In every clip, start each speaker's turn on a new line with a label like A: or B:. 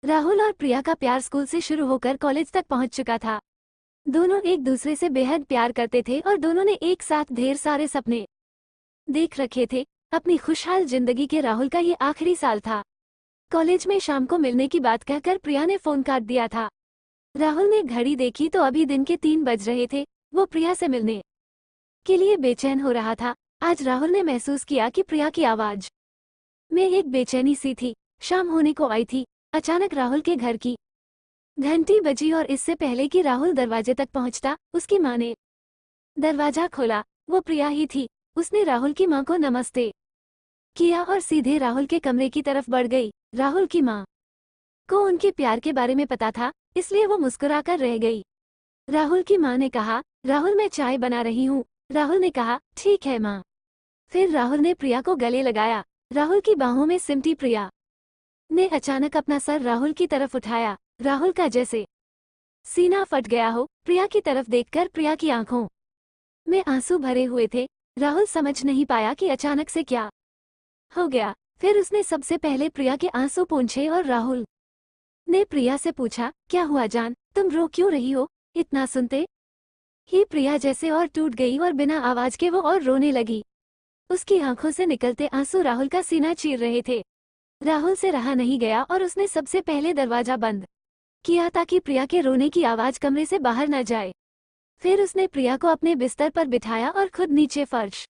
A: राहुल और प्रिया का प्यार स्कूल से शुरू होकर कॉलेज तक पहुंच चुका था। दोनों एक दूसरे से बेहद प्यार करते थे और दोनों ने एक साथ ढेर सारे सपने देख रखे थे। अपनी खुशहाल जिंदगी के राहुल का ये आखिरी साल था। कॉलेज में शाम को मिलने की बात कहकर प्रिया ने फोन काट दिया था। राहुल ने घड़ी देखी तो अभी दिन के 3 बज रहे थे। वो प्रिया से मिलने के लिए बेचैन हो रहा था। आज राहुल ने महसूस किया कि प्रिया की आवाज में एक बेचैनी सी थी। शाम होने को आई थी। अचानक राहुल के घर की घंटी बजी और इससे पहले कि राहुल दरवाजे तक पहुंचता, उसकी मां ने दरवाजा खोला। वो प्रिया ही थी। उसने राहुल की मां को नमस्ते किया और सीधे राहुल के कमरे की तरफ बढ़ गई। राहुल की मां को उनके प्यार के बारे में पता था, इसलिए वो मुस्कुराकर रह गई। राहुल की मां ने कहा, राहुल मैं चाय बना रही हूँ। राहुल ने कहा, ठीक है मां। फिर राहुल ने प्रिया को गले लगाया। राहुल की बाहों में सिमटी प्रिया ने अचानक अपना सर राहुल की तरफ उठाया। राहुल का जैसे सीना फट गया हो। प्रिया की तरफ देखकर प्रिया की आंखों में आंसू भरे हुए थे। राहुल समझ नहीं पाया कि अचानक से क्या हो गया। फिर उसने सबसे पहले प्रिया के आंसू पोंछे और राहुल ने प्रिया से पूछा, क्या हुआ जान, तुम रो क्यों रही हो? इतना सुनते ही प्रिया जैसे और टूट गई और बिना आवाज के वो और रोने लगी। उसकी आंखों से निकलते आंसू राहुल का सीना चीर रहे थे। राहुल से रहा नहीं गया और उसने सबसे पहले दरवाजा बंद किया ताकि प्रिया के रोने की आवाज कमरे से बाहर न जाए। फिर उसने प्रिया को अपने बिस्तर पर बिठाया और खुद नीचे फर्श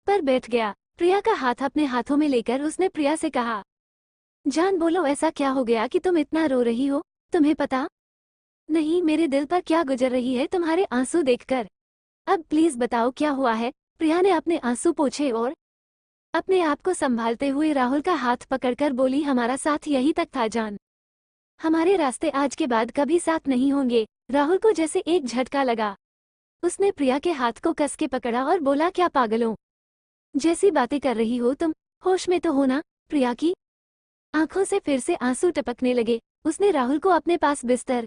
A: पर बैठ गया। प्रिया का हाथ अपने हाथों में लेकर उसने प्रिया से कहा, जान बोलो ऐसा क्या हो गया कि तुम इतना रो रही हो? तुम्हें पता नहीं मेरे दिल पर क्या गुजर रही है तुम्हारे आंसू देखकर। अब प्लीज बताओ क्या हुआ है? प्रिया ने अपने आंसू पोंछे और अपने आप को संभालते हुए राहुल का हाथ पकड़कर बोली, हमारा साथ यही तक था जान। हमारे रास्ते आज के बाद कभी साथ नहीं होंगे। राहुल को जैसे एक झटका लगा। उसने प्रिया के हाथ को कस के पकड़ा और बोला, क्या पागलों जैसी बातें कर रही हो तुम? होश में तो हो ना? प्रिया की आंखों से फिर से आंसू टपकने लगे। उसने राहुल को अपने पास बिस्तर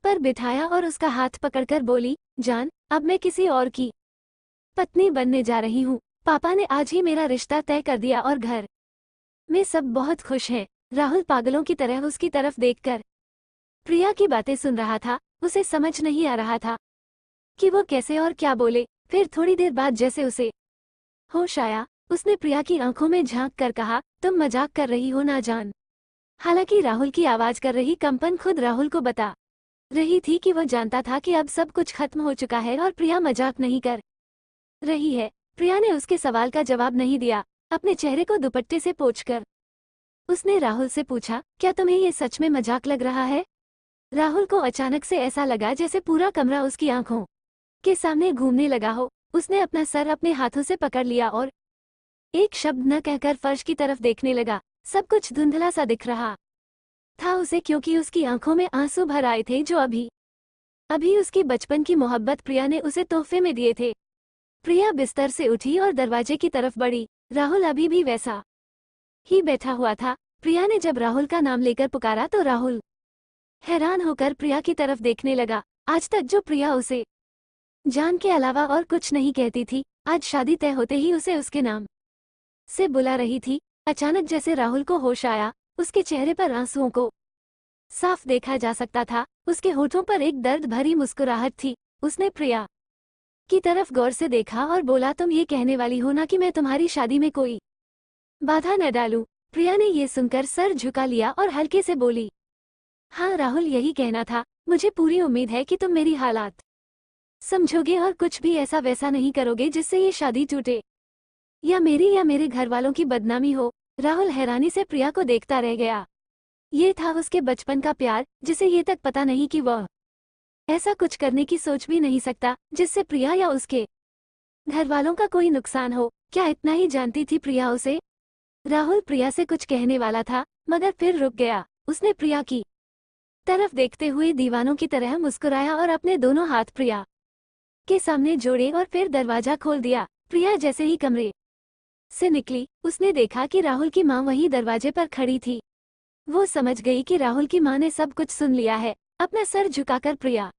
A: पर बिठाया और उसका हाथ पकड़कर बोली, जान अब मैं किसी और की पत्नी बनने जा रही हूँ। पापा ने आज ही मेरा रिश्ता तय कर दिया और घर में सब बहुत खुश हैं। राहुल पागलों की तरह उसकी तरफ देखकर प्रिया की बातें सुन रहा था। उसे समझ नहीं आ रहा था कि वो कैसे और क्या बोले। फिर थोड़ी देर बाद जैसे उसे होश आया, उसने प्रिया की आंखों में झांक कर कहा, तुम मजाक कर रही हो ना जान? हालांकि राहुल की आवाज कर रही कंपन खुद राहुल को बता रही थी कि वो जानता था कि अब सब कुछ खत्म हो चुका है और प्रिया मजाक नहीं कर रही है। प्रिया ने उसके सवाल का जवाब नहीं दिया। अपने चेहरे को दुपट्टे से पोंछकर उसने राहुल से पूछा, क्या तुम्हें ये सच में मजाक लग रहा है? राहुल को अचानक से ऐसा लगा जैसे पूरा कमरा उसकी आंखों के सामने घूमने लगा हो। उसने अपना सर अपने हाथों से पकड़ लिया और एक शब्द न कहकर फर्श की तरफ देखने लगा। सब कुछ धुंधला सा दिख रहा था उसे, क्योंकि उसकी आंखों में आंसू भर आए थे जो अभी अभी उसकी बचपन की मोहब्बत प्रिया ने उसे तोहफे में दिए थे। प्रिया बिस्तर से उठी और दरवाजे की तरफ बढ़ी। राहुल अभी भी वैसा ही बैठा हुआ था। प्रिया ने जब राहुल का नाम लेकर पुकारा तो राहुल हैरान होकर प्रिया की तरफ देखने लगा। आज तक जो प्रिया उसे जान के अलावा और कुछ नहीं कहती थी, आज शादी तय होते ही उसे उसके नाम से बुला रही थी। अचानक जैसे राहुल को होश आया, उसके चेहरे पर आंसुओं को साफ देखा जा सकता था। उसके होठों पर एक दर्द भरी मुस्कुराहट थी। उसने प्रिया की तरफ गौर से देखा और बोला, तुम ये कहने वाली हो ना कि मैं तुम्हारी शादी में कोई बाधा न डालूं? प्रिया ने ये सुनकर सर झुका लिया और हल्के से बोली, हाँ राहुल यही कहना था। मुझे पूरी उम्मीद है कि तुम मेरी हालात समझोगे और कुछ भी ऐसा वैसा नहीं करोगे जिससे ये शादी टूटे या मेरी या मेरे घर वालों की बदनामी हो। राहुल हैरानी से प्रिया को देखता रह गया। ये था उसके बचपन का प्यार, जिसे ये तक पता नहीं कि वह ऐसा कुछ करने की सोच भी नहीं सकता जिससे प्रिया या उसके घर वालों का कोई नुकसान हो। क्या इतना ही जानती थी प्रिया उसे? राहुल प्रिया से कुछ कहने वाला था, मगर फिर रुक गया। उसने प्रिया की तरफ देखते हुए दीवानों की तरह मुस्कुराया और अपने दोनों हाथ प्रिया के सामने जोड़े और फिर दरवाजा खोल दिया। प्रिया जैसे ही कमरे से निकली, उसने देखा कि राहुल की मां वहीं दरवाजे पर खड़ी थी। वो समझ गई कि राहुल की मां ने सब कुछ सुन लिया है। अपना सर झुकाकर प्रिया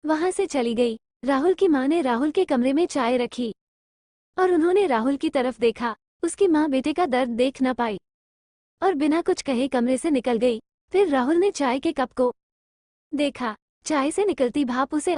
A: वहां से चली गई। राहुल की मां ने राहुल के कमरे में चाय रखी और उन्होंने राहुल की तरफ देखा। उसकी मां बेटे का दर्द देख न पाई और बिना कुछ कहे कमरे से निकल गई। फिर राहुल ने चाय के कप को देखा। चाय से निकलती भाप उसे